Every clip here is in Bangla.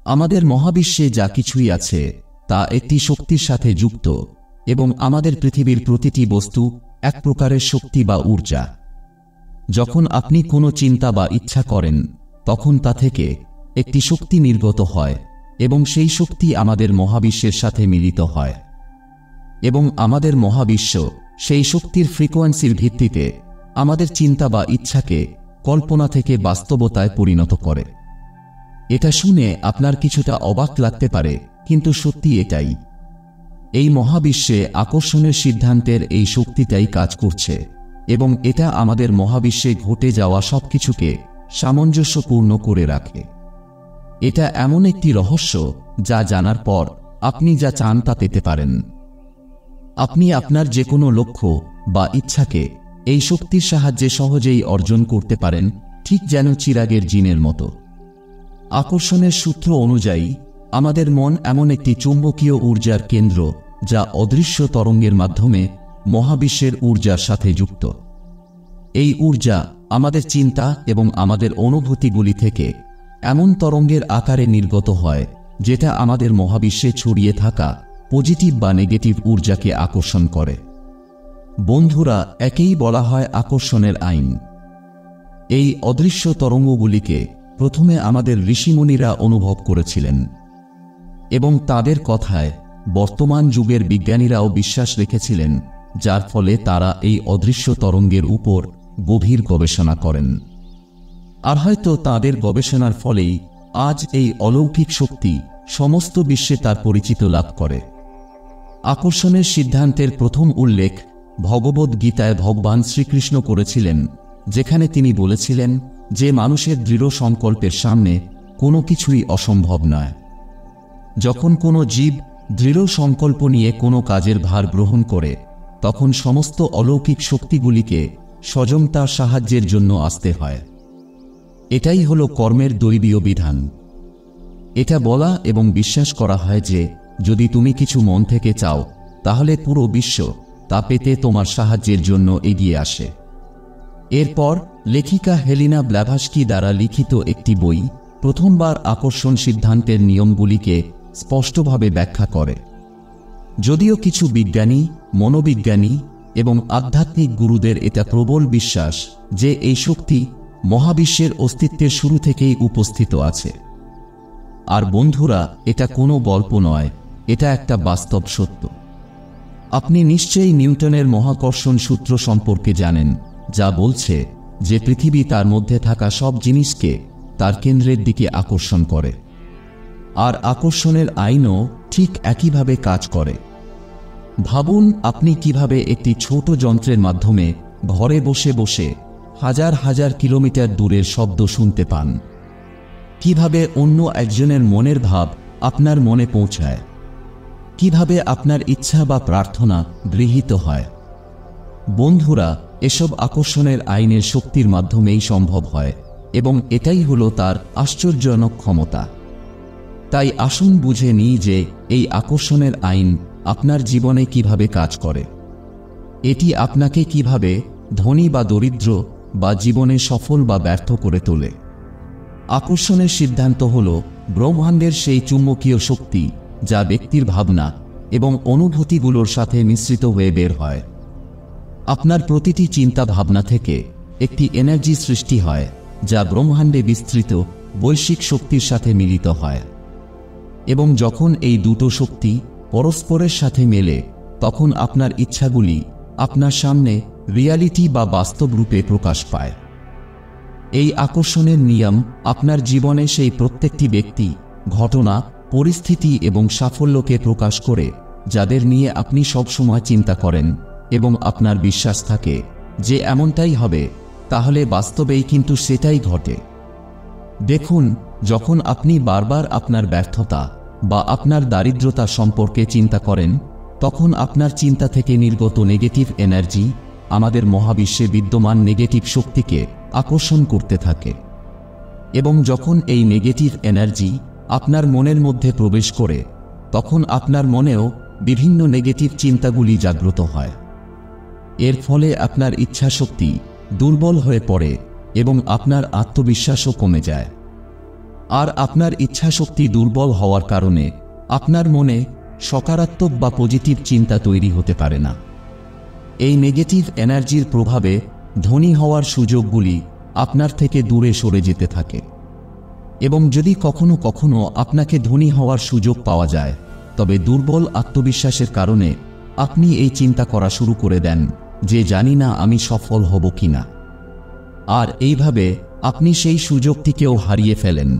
আমাদের মহাবিশ্বে যা কিছুই আছে তা একটি শক্তির সাথে যুক্ত এবং আমাদের পৃথিবীর প্রতিটি বস্তু এক প্রকারের শক্তি বা ঊর্জা। যখন আপনি কোনো চিন্তা বা ইচ্ছা করেন তখন তা থেকে একটি শক্তি নির্গত হয় এবং সেই শক্তি আমাদের মহাবিশ্বের সাথে মিলিত হয় এবং আমাদের মহাবিশ্ব সেই শক্তির ফ্রিকোয়েন্সির ভিত্তিতে আমাদের চিন্তা বা ইচ্ছাকে কল্পনা থেকে বাস্তবতায় পরিণত করে। এটা শুনে আপনার কিছুটা অবাক লাগতে পারে, কিন্তু সত্যি এটাই। এই মহাবিশ্বে আকর্ষণের সিদ্ধান্তের এই শক্তিটাই কাজ করছে এবং এটা আমাদের মহাবিশ্বে ঘটে যাওয়া সবকিছুকে সামঞ্জস্যপূর্ণ করে রাখে। এটা এমন একটি রহস্য যা জানার পর আপনি যা চান তা পেতে পারেন। আপনি আপনার যে কোনো লক্ষ্য বা ইচ্ছাকে এই শক্তির সাহায্যে সহজেই অর্জন করতে পারেন, ঠিক যেন চিরাগের জিনের মতো। আকর্ষণের সূত্র অনুযায়ী আমাদের মন এমন একটি চৌম্বকীয় ঊর্জার কেন্দ্র যা অদৃশ্য তরঙ্গের মাধ্যমে মহাবিশ্বের ঊর্জার সাথে যুক্ত। এই ঊর্জা আমাদের চিন্তা এবং আমাদের অনুভূতিগুলি থেকে এমন তরঙ্গের আকারে নির্গত হয় যেটা আমাদের মহাবিশ্বে ছড়িয়ে থাকা পজিটিভ বা নেগেটিভ ঊর্জাকে আকর্ষণ করে। বন্ধুরা, একেই বলা হয় আকর্ষণের আইন। এই অদৃশ্য তরঙ্গগুলিকে প্রথমে আমাদের ঋষিমুনিরা অনুভব করেছিলেন এবং তাদের কথায় বর্তমান যুগের বিজ্ঞানীরাও বিশ্বাস রেখেছিলেন, যার ফলে তারা এই অদৃশ্য তরঙ্গের উপর গভীর গবেষণা করেন। আর হয়তো তাদের গবেষণার ফলেই আজ এই অলৌকিক শক্তি সমস্ত বিশ্বে তার পরিচিত লাভ করে। আকর্ষণের সিদ্ধান্তের প্রথম উল্লেখ ভগবদ্ গীতায় ভগবান শ্রীকৃষ্ণ করেছিলেন, যেখানে তিনি বলেছিলেন যে মানুষের দৃঢ় সংকল্পের সামনে কোনো কিছুই অসম্ভব নয়। যখন কোনো জীব দৃঢ় সংকল্প নিয়ে কোনো কাজের ভার গ্রহণ করে, তখন সমস্ত অলৌকিক শক্তিগুলিকে স্বয়ং তার সাহায্যের জন্য আসতে হয়। এটাই হলো কর্মের দৈবীয় বিধান। এটা বলা এবং বিশ্বাস করা হয় যে যদি তুমি কিছু মন থেকে চাও, তাহলে পুরো বিশ্ব তা পেতে তোমার সাহায্যের জন্য এগিয়ে আসে। এরপর লেখিকা হেলিনা ব্ল্যাভাস্কি দ্বারা লিখিত একটি বই প্রথমবার আকর্ষণ সিদ্ধান্তের নিয়মগুলিকে স্পষ্টভাবে ব্যাখ্যা করে। যদিও কিছু বিজ্ঞানী, মনোবিজ্ঞানী এবং আধ্যাত্মিক গুরুদের এটা প্রবল বিশ্বাস যে এই শক্তি মহাবিশ্বের অস্তিত্বের শুরু থেকেই উপস্থিত আছে। আর বন্ধুরা, এটা কোনো গল্প নয়, এটা একটা বাস্তব সত্য। আপনি নিশ্চয়ই নিউটনের মহাকর্ষণ সূত্র সম্পর্কে জানেন, যা বলছে যে পৃথিবী তার মধ্যে থাকা সব জিনিসকে তার কেন্দ্রের দিকে আকর্ষণ করে। আর আকর্ষণের আইনও ঠিক একইভাবে কাজ করে। ভাবুন আপনি কিভাবে একটি ছোট যন্ত্রের মাধ্যমে ঘরে বসে বসে হাজার হাজার কিলোমিটার দূরের শব্দ শুনতে পান, কিভাবে অন্য একজনের মনের ভাব আপনার মনে পৌঁছায়, কিভাবে আপনার ইচ্ছা বা প্রার্থনা গৃহীত হয়। বন্ধুরা, এসব আকর্ষণের আইনের শক্তির মাধ্যমেই সম্ভব হয় এবং এটাই হলো তার আশ্চর্যজনক ক্ষমতা। তাই আসুন বুঝে নিই যে এই আকর্ষণের আইন আপনার জীবনে কিভাবে কাজ করে। এটি আপনাকে কিভাবে ধনী বা দরিদ্র বা জীবনে সফল বা ব্যর্থ করে তোলে। আকর্ষণের সিদ্ধান্ত হল ব্রহ্মাণ্ডের সেই চুম্বকীয় শক্তি যা ব্যক্তির ভাবনা এবং অনুভূতিগুলোর সাথে মিশ্রিত হয়ে বের হয়। আপনার প্রতিটি চিন্তা ভাবনা থেকে একটি এনার্জি সৃষ্টি হয় যা ব্রহ্মাণ্ডে বিস্তৃত বৈশ্বিক শক্তির সাথে মিলিত হয় এবং যখন এই দুটো শক্তি পরস্পরের সাথে মেলে, তখন আপনার ইচ্ছাগুলি আপনার সামনে রিয়ালিটি বা বাস্তব রূপে প্রকাশ পায়। এই আকর্ষণের নিয়ম আপনার জীবনে সেই প্রত্যেকটি ব্যক্তি, ঘটনা, পরিস্থিতি এবং সাফল্যকে প্রকাশ করে যাদের নিয়ে আপনি সবসময় চিন্তা করেন এবং আপনার বিশ্বাস থাকে যে এমনটাই হবে, তাহলে বাস্তবেই কিন্তু সেটাই ঘটে। দেখুন, যখন আপনি বারবার আপনার ব্যর্থতা বা আপনার দারিদ্রতা সম্পর্কে চিন্তা করেন, তখন আপনার চিন্তা থেকে নির্গত নেগেটিভ এনার্জি আমাদের মহাবিশ্বে বিদ্যমান নেগেটিভ শক্তিকে আকর্ষণ করতে থাকে এবং যখন এই নেগেটিভ এনার্জি আপনার মনের মধ্যে প্রবেশ করে, তখন আপনার মনেও বিভিন্ন নেগেটিভ চিন্তাগুলি জাগ্রত হয়। এর ফলে আপনার ইচ্ছাশক্তি দুর্বল হয়ে পড়ে এবং আপনার আত্মবিশ্বাসও কমে যায়। আর আপনার ইচ্ছাশক্তি দুর্বল হওয়ার কারণে আপনার মনে সকারাত্মক বা পজিটিভ চিন্তা তৈরি হতে পারে না। এই নেগেটিভ এনার্জির প্রভাবে ধনী হওয়ার সুযোগগুলি আপনার থেকে দূরে সরে যেতে থাকে। এবং যদি কখনো কখনো আপনাকে ধনী হওয়ার সুযোগ পাওয়া যায়, তবে দুর্বল আত্মবিশ্বাসের কারণে আপনি এই চিন্তা করা শুরু করে দেন যে জানি না আমি সফল হব কিনা। আর এইভাবে আপনি সেই সুযোগটিকেও হারিয়ে ফেলেন।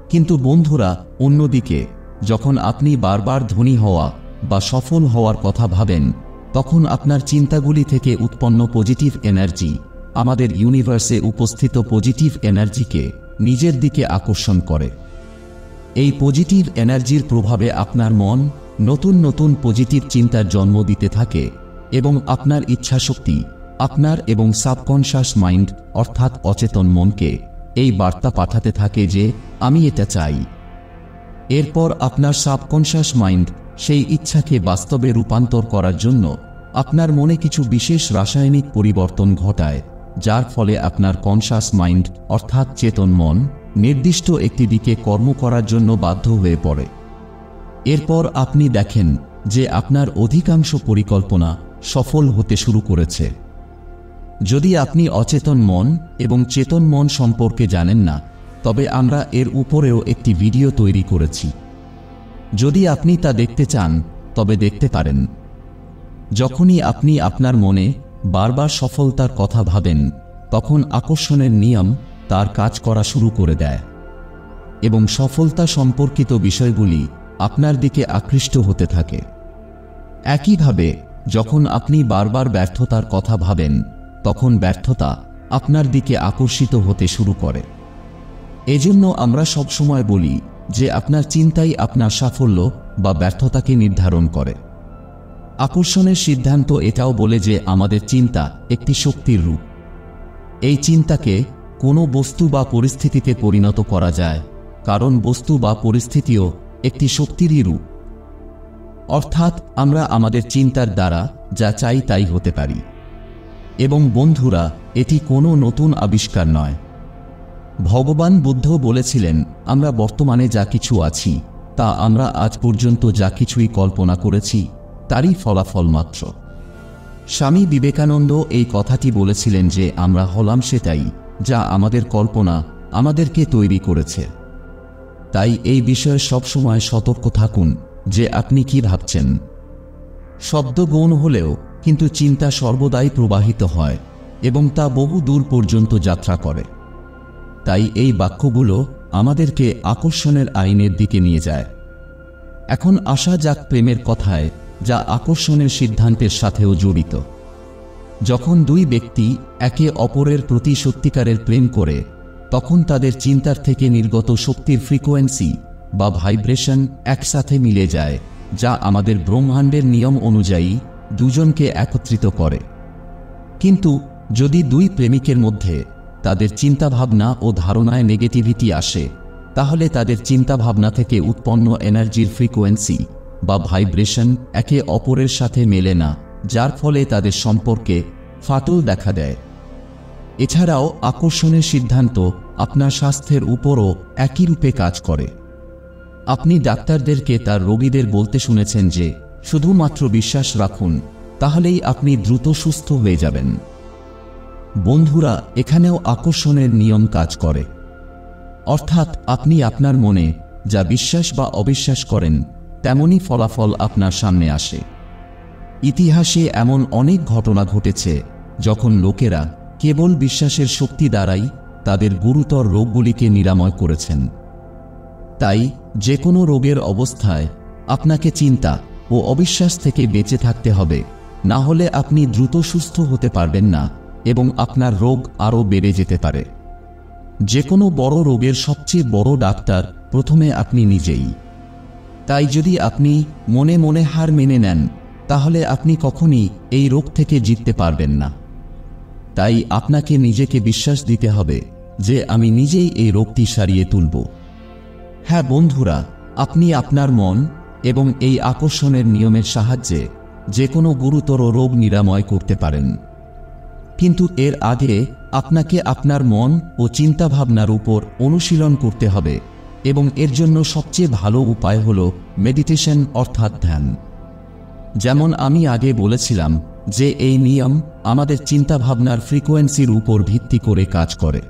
কিন্তু বন্ধুরা, অন্যদিকে যখন আপনি বারবার ধনী হওয়া বা সফল হওয়ার কথা ভাবেন, তখন আপনার চিন্তাগুলি থেকে উৎপন্ন পজিটিভ এনার্জি আমাদের ইউনিভার্সে উপস্থিত পজিটিভ এনার্জিকে নিজের দিকে আকর্ষণ করে। এই পজিটিভ এনার্জির প্রভাবে আপনার মন নতুন নতুন পজিটিভ চিন্তার জন্ম দিতে থাকে এবং আপনার ইচ্ছাশক্তি আপনার এবং সাবকনশাস মাইন্ড অর্থাৎ অচেতন মনকে এই বার্তা পাঠাতে থাকে যে আমি এটা চাই। এরপর আপনার সাবকনশাস মাইন্ড সেই ইচ্ছাকে বাস্তবে রূপান্তর করার জন্য আপনার মনে কিছু বিশেষ রাসায়নিক পরিবর্তন ঘটায়, যার ফলে আপনার কনশাস মাইন্ড অর্থাৎ চেতন মন নির্দিষ্ট একটি দিকে কর্ম করার জন্য বাধ্য হয়ে পড়ে। এরপর আপনি দেখেন যে আপনার অধিকাংশ পরিকল্পনা সফল হতে শুরু করেছে। যদি আপনি অচেতন মন এবং চেতন মন সম্পর্কে জানেন না, তবে আমরা এর উপরেও একটি ভিডিও তৈরি করেছি। যদি আপনি তা দেখতে চান তবে দেখতে পারেন। যখনই আপনি আপনার মনে বারবার সফলতার কথা ভাবেন, তখন আকর্ষণের নিয়ম তার কাজ করা শুরু করে দেয় এবং সফলতা সম্পর্কিত বিষয়গুলি আপনার দিকে আকৃষ্ট হতে থাকে। একইভাবে যখন আপনি বারবার ব্যর্থতার কথা ভাবেন, তখন ব্যর্থতা আপনার দিকে আকর্ষিত হতে শুরু করে। এজন্য আমরা সবসময় বলি যে আপনার চিন্তাই আপনার সাফল্য বা ব্যর্থতাকে নির্ধারণ করে। আকর্ষণের সিদ্ধান্ত এটাও বলে যে আমাদের চিন্তা একটি শক্তির রূপ। এই চিন্তাকে কোনো বস্তু বা পরিস্থিতিতে পরিণত করা যায়, কারণ বস্তু বা পরিস্থিতিও একটি শক্তিরই রূপ। অর্থাৎ আমরা আমাদের চিন্তার দ্বারা যা চাই তাই হতে পারি। এবং বন্ধুরা, এটি কোনো নতুন আবিষ্কার নয়। ভগবান বুদ্ধ বলেছিলেন, আমরা বর্তমানে যা কিছু আছি তা আমরা আজ পর্যন্ত যা কিছুই কল্পনা করেছি তারই ফলাফল মাত্র। স্বামী বিবেকানন্দ এই কথাটি বলেছিলেন যে আমরা হলাম সেটাই যা আমাদের কল্পনা আমাদেরকে তৈরি করেছে। তাই এই বিষয়ে সবসময় সতর্ক থাকুন যে আপনি কি ভাবছেন। শব্দ গৌণ হলেও কিন্তু চিন্তা সর্বদাই প্রবাহিত হয় এবং তা বহু দূর পর্যন্ত যাত্রা করে। তাই এই বাক্যগুলো আমাদেরকে আকর্ষণের আইনের দিকে নিয়ে যায়। এখন আসা যাক প্রেমের কথায়, যা আকর্ষণের সিদ্ধান্তের সাথেও জড়িত। যখন দুই ব্যক্তি একে অপরের প্রতি সত্যিকারের প্রেম করে, তখন তাদের চিন্তার থেকে নির্গত শক্তির ফ্রিকোয়েন্সি বা ভাইব্রেশন একসাথে মিলে যায়, যা আমাদের ব্রহ্মাণ্ডের নিয়ম অনুযায়ী দুজনকে একত্রিত করে। কিন্তু যদি দুই প্রেমিকের মধ্যে তাদের চিন্তাভাবনা ও ধারণায় নেগেটিভিটি আসে, তাহলে তাদের চিন্তাভাবনা থেকে উৎপন্ন এনার্জির ফ্রিকোয়েন্সি বা ভাইব্রেশন একে অপরের সাথে মেলে না, যার ফলে তাদের সম্পর্কে ফাটল দেখা দেয়। এছাড়াও আকর্ষণের সিদ্ধান্ত আপনার স্বাস্থ্যের উপরও একই রূপে কাজ করে। আপনি ডাক্তারদেরকে তার রোগীদের বলতে শুনেছেন যে শুধুমাত্র বিশ্বাস রাখুন, তাহলেই আপনি দ্রুত সুস্থ হয়ে যাবেন। বন্ধুরা, এখানেও আকর্ষণের নিয়ম কাজ করে। অর্থাৎ আপনি আপনার মনে যা বিশ্বাস বা অবিশ্বাস করেন, তেমনই ফলাফল আপনার সামনে আসে। ইতিহাসে এমন অনেক ঘটনা ঘটেছে যখন লোকেরা কেবল বিশ্বাসের শক্তি দ্বারাই তাদের গুরুতর রোগগুলিকে নিরাময় করেছেন। তাই যে কোনো রোগের অবস্থায় আপনাকে চিন্তা ও অবিশ্বাস থেকে বেঁচে থাকতে হবে, না হলে আপনি দ্রুত সুস্থ হতে পারবেন না এবং আপনার রোগ আরও বেড়ে যেতে পারে। যে কোনো বড় রোগের সবচেয়ে বড় ডাক্তার প্রথমে আপনি নিজেই। তাই যদি আপনি মনে মনে হার মেনে নেন, তাহলে আপনি কখনই এই রোগ থেকে জিততে পারবেন না। তাই আপনাকে নিজেকে বিশ্বাস দিতে হবে যে আমি নিজেই এই রোগটি সারিয়ে তুলব। হ্যাঁ বন্ধুরা, আপনি আপনার মন এবং এই আকর্ষণের নিয়মের সাহায্যে যে কোনো গুরুতর রোগ নিরাময় করতে পারেন। কিন্তু এর আগে আপনাকে আপনার মন ও চিন্তাভাবনার উপর অনুশীলন করতে হবে এবং এর জন্য সবচেয়ে ভালো উপায় হল মেডিটেশন অর্থাৎ ধ্যান। যেমন আমি আগে বলেছিলাম যে এই নিয়ম আমাদের চিন্তাভাবনার ফ্রিকোয়েন্সির উপর ভিত্তি করে কাজ করে।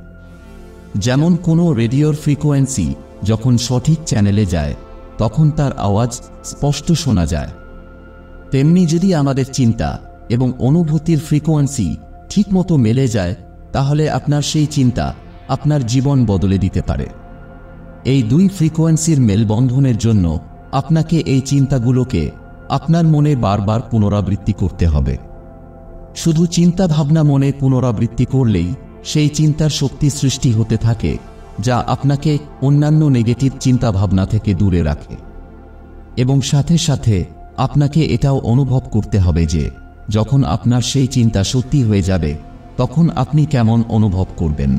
যেমন কোনো রেডিওর ফ্রিকোয়েন্সি যখন সঠিক চ্যানেলে যায় তখন তার আওয়াজ স্পষ্ট শোনা যায়, তেমনি যদি আমাদের চিন্তা এবং অনুভূতির ফ্রিকোয়েন্সি ঠিকমতো মেলে যায় তাহলে আপনার সেই চিন্তা আপনার জীবন বদলে দিতে পারে। এই দুই ফ্রিকোয়েন্সির মেলবন্ধনের জন্য আপনাকে এই চিন্তাগুলোকে আপনার মনে বারবার পুনরাবৃত্তি করতে হবে। শুধু চিন্তাভাবনা মনে পুনরাবৃত্তি করলেই সেই চিন্তার শক্তি সৃষ্টি হতে থাকে যা আপনাকে অন্যান্য নেগেটিভ চিন্তাভাবনা থেকে দূরে রাখে। এবং সাথে সাথে আপনাকে এটাও অনুভব করতে হবে যে যখন আপনার সেই চিন্তা সত্যি হয়ে যাবে তখন আপনি কেমন অনুভব করবেন।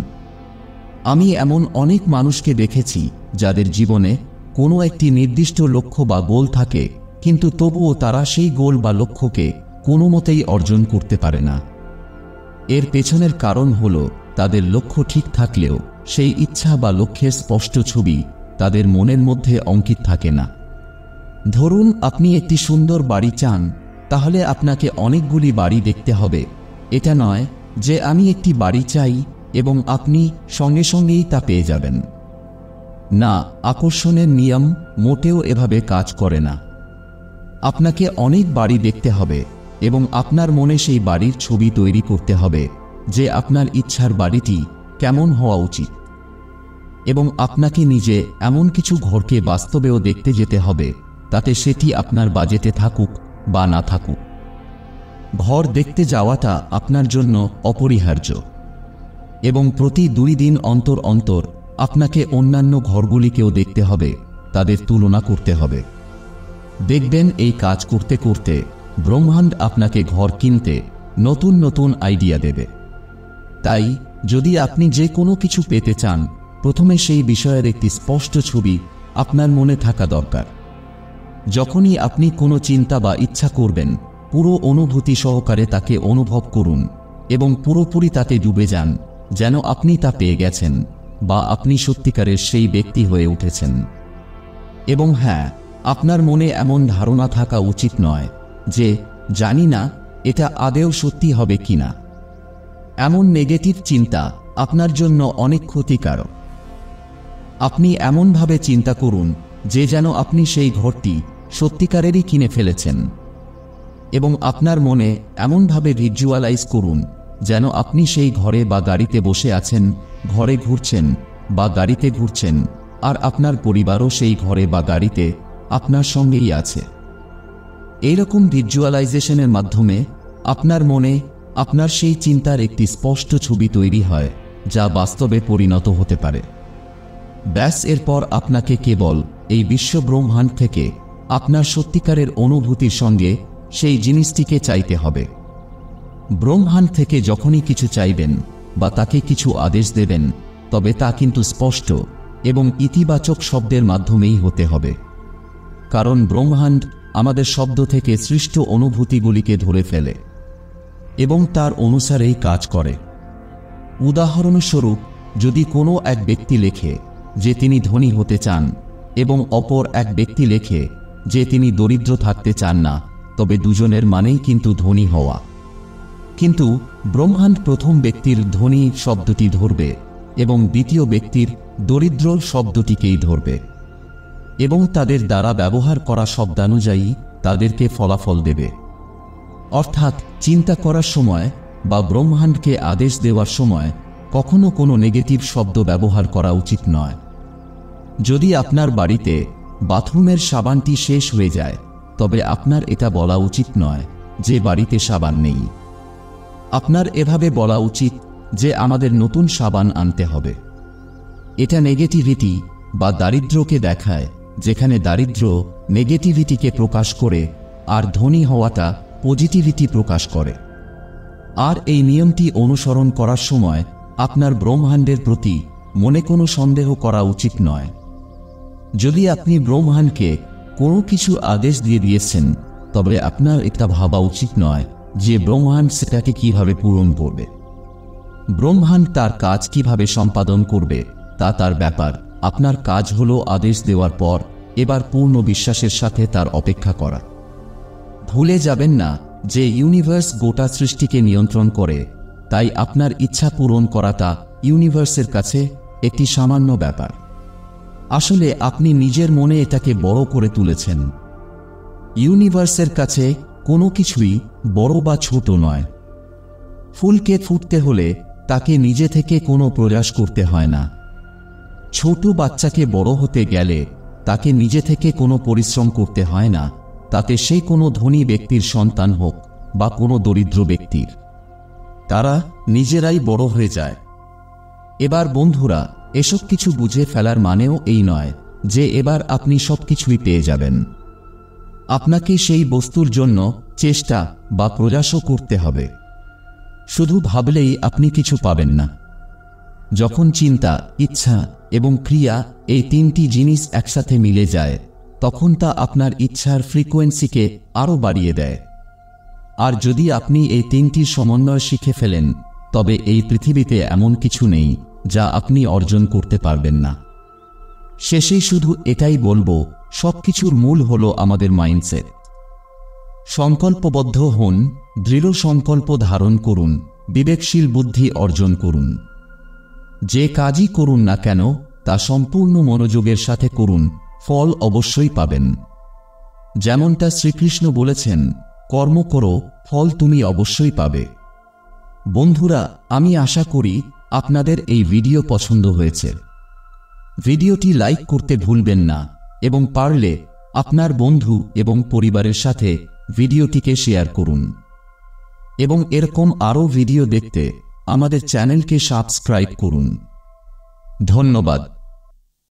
আমি এমন অনেক মানুষকে দেখেছি যাদের জীবনে কোনো একটি নির্দিষ্ট লক্ষ্য বা গোল থাকে, কিন্তু তবুও তারা সেই গোল বা লক্ষ্যকে কোনো মতেই অর্জন করতে পারে না। এর পেছনের কারণ হল তাদের লক্ষ্য ঠিক থাকলেও সেই ইচ্ছা বা লক্ষ্যের স্পষ্ট ছবি তাদের মনের মধ্যে অঙ্কিত থাকে না। ধরুন আপনি একটি সুন্দর বাড়ি চান, তাহলে আপনাকে অনেকগুলি বাড়ি দেখতে হবে। এটা নয় যে আমি একটি বাড়ি চাই এবং আপনি সঙ্গে সঙ্গেই তা পেয়ে যাবেন। না, আকর্ষণের নিয়ম মোটেও এভাবে কাজ করে না। আপনাকে অনেক বাড়ি দেখতে হবে এবং আপনার মনে সেই বাড়ির ছবি তৈরি করতে হবে যে আপনার ইচ্ছার বাড়িটি কেমন হওয়া উচিত, এবং আপনাকে নিজে এমন কিছু ঘরকে বাস্তবেও দেখতে যেতে হবে তাতে সেটি আপনার বাজেটে থাকুক বা না থাকুক। ঘর দেখতে যাওয়াটা আপনার জন্য অপরিহার্য এবং প্রতি 2 দিন অন্তর অন্তর আপনাকে অন্যান্য ঘরগুলিকেও দেখতে হবে, তাদের তুলনা করতে হবে। দেখবেন এই কাজ করতে করতে ব্রহ্মাণ্ড আপনাকে ঘর কিনতে নতুন নতুন আইডিয়া দেবে। তাই যদি আপনি যে কোনো কিছু পেতে চান, প্রথমে সেই বিষয়ের একটি স্পষ্ট ছবি আপনার মনে থাকা দরকার। যখনই আপনি কোনো চিন্তা বা ইচ্ছা করবেন, পুরো অনুভূতি সহকারে তাকে অনুভব করুন এবং পুরোপুরি তাতে ডুবে যান, যেন আপনি তা পেয়ে গেছেন বা আপনি সত্যিকারের সেই ব্যক্তি হয়ে উঠেছেন। এবং হ্যাঁ, আপনার মনে এমন ধারণা থাকা উচিত নয় যে জানি না এটা আদৌ সত্যি হবে কিনা। এমন নেগেটিভ চিন্তা আপনার জন্য অনেক ক্ষতিকারক। আপনি এমনভাবে চিন্তা করুন যে যেন আপনি সেই ঘরটি সত্যিকারেরই কিনে ফেলেছেন, এবং আপনার মনে এমনভাবে ভিজুয়ালাইজ করুন যেন আপনি সেই ঘরে বা গাড়িতে বসে আছেন, ঘরে ঘুরছেন বা গাড়িতে ঘুরছেন, আর আপনার পরিবারও সেই ঘরে বা গাড়িতে আপনার সঙ্গেই আছে। এইরকম ভিজুয়ালাইজেশনের মাধ্যমে আপনার মনে আপনার সেই চিন্তার একটি স্পষ্ট ছবি তৈরি হয় যা বাস্তবে পরিণত হতে পারে। ব্যাস, এরপর আপনাকে কেবল এই বিশ্ব ব্রহ্মাণ্ড থেকে আপনার সত্যিকারের অনুভূতির সঙ্গে সেই জিনিসটিকে চাইতে হবে। ব্রহ্মাণ্ড থেকে যখনই কিছু চাইবেন বা তাকে কিছু আদেশ দেবেন, তবে তা কিন্তু স্পষ্ট এবং ইতিবাচক শব্দের মাধ্যমেই হতে হবে, কারণ ব্রহ্মাণ্ড আমাদের শব্দ থেকে সৃষ্ট অনুভূতিগুলিকে ধরে ফেলে এবং তার অনুসারেই কাজ করে। উদাহরণস্বরূপ, যদি কোনো এক ব্যক্তি লেখে যে তিনি ধনী হতে চান এবং অপর এক ব্যক্তি লেখে যে তিনি দরিদ্র থাকতে চান না, তবে দুজনের মানেই কিন্তু ধনী হওয়া। কিন্তু ব্রহ্মাণ্ড প্রথম ব্যক্তির ধনী শব্দটি ধরবে এবং দ্বিতীয় ব্যক্তির দরিদ্র শব্দটিকেই ধরবে এবং তাদের দ্বারা ব্যবহার করা শব্দানুযায়ী তাদেরকে ফলাফল দেবে। অর্থাৎ চিন্তা করার সময় বা ব্রহ্মাণ্ডকে আদেশ দেওয়ার সময় কখনো কোনো নেগেটিভ শব্দ ব্যবহার করা উচিত নয়। যদি আপনার বাড়িতে বাথরুমের সাবানটি শেষ হয়ে যায়, তবে আপনার এটা বলা উচিত নয় যে বাড়িতে সাবান নেই। আপনার এভাবে বলা উচিত যে আমাদের নতুন সাবান আনতে হবে। এটা নেগেটিভিটি বা দারিদ্র্যকে দেখায়, যেখানে দারিদ্র্য নেগেটিভিটিকে প্রকাশ করে আর ধনী হওয়াটা পজিটিভিটি প্রকাশ করে। আর এই নিয়মটি অনুসরণ করার সময় আপনার ব্রহ্মাণ্ডের প্রতি মনে কোনো সন্দেহ করা উচিত নয়। যদি আপনি ব্রহ্মাণ্ডকে কোনো কিছু আদেশ দিয়ে দিয়েছেন, তবে আপনার এটা ভাবা উচিত নয় যে ব্রহ্মাণ্ড সেটাকে কিভাবে পূরণ করবে। ব্রহ্মাণ্ড তার কাজ কিভাবে সম্পাদন করবে তা তার ব্যাপার। আপনার কাজ হলো আদেশ দেওয়ার পর এবার পূর্ণ বিশ্বাসের সাথে তার অপেক্ষা করা। ভুলে যাবেন না যে ইউনিভার্স গোটা সৃষ্টিকে নিয়ন্ত্রণ করে, তাই আপনার ইচ্ছা পূরণ করাটা ইউনিভার্সের কাছে একটি সামান্য ব্যাপার। আসলে আপনি নিজের মনে এটাকে বড় করে তুলেছেন। ইউনিভার্সের কাছে কোনো কিছুই বড় বা ছোট নয়। ফুলকে ফুটতে হলে তাকে নিজে থেকে কোনো প্রয়াস করতে হয় না। ছোট বাচ্চাকে বড় হতে গেলে তাকে নিজে থেকে কোনো পরিশ্রম করতে হয় না, তাতে সে কোনো ধনী ব্যক্তির সন্তান হোক বা কোনো দরিদ্র ব্যক্তির, তারা নিজেরাই বড় হয়ে যায়। এবার বন্ধুরা, এসব কিছু বুঝে ফেলার মানেও এই নয় যে এবার আপনি সবকিছুই পেয়ে যাবেন। আপনাকে সেই বস্তুর জন্য চেষ্টা বা প্রয়াসও করতে হবে। শুধু ভাবলেই আপনি কিছু পাবেন না। যখন চিন্তা, ইচ্ছা এবং ক্রিয়া এই তিনটি জিনিস একসাথে মিলে যায়, তখন তা আপনার ইচ্ছার ফ্রিকোয়েন্সিকে আরও বাড়িয়ে দেয়। আর যদি আপনি এই তিনটির সমন্বয় শিখে ফেলেন, তবে এই পৃথিবীতে এমন কিছু নেই যা আপনি অর্জন করতে পারবেন না। শেষেই শুধু এটাই বলবো, সবকিছুর মূল হলো আমাদের মাইন্ডসেট। সংকল্পবদ্ধ হন, দৃঢ় সংকল্প ধারণ করুন, বিবেকশীল বুদ্ধি অর্জন করুন। যে কাজই করুন না কেন তা সম্পূর্ণ মনোযোগের সাথে করুন, ফল অবশ্যই পাবেন। যেমনটা শ্রীকৃষ্ণ বলেছেন, কর্ম করো, ফল তুমি অবশ্যই পাবে। বন্ধুরা, আমি আশা করি আপনাদের এই ভিডিও পছন্দ হয়েছে। ভিডিওটি লাইক করতে ভুলবেন না এবং পারলে আপনার বন্ধু এবং পরিবারের সাথে ভিডিওটিকে শেয়ার করুন। এবং এরকম আরও ভিডিও দেখতে আমাদের চ্যানেলকে সাবস্ক্রাইব করুন। ধন্যবাদ।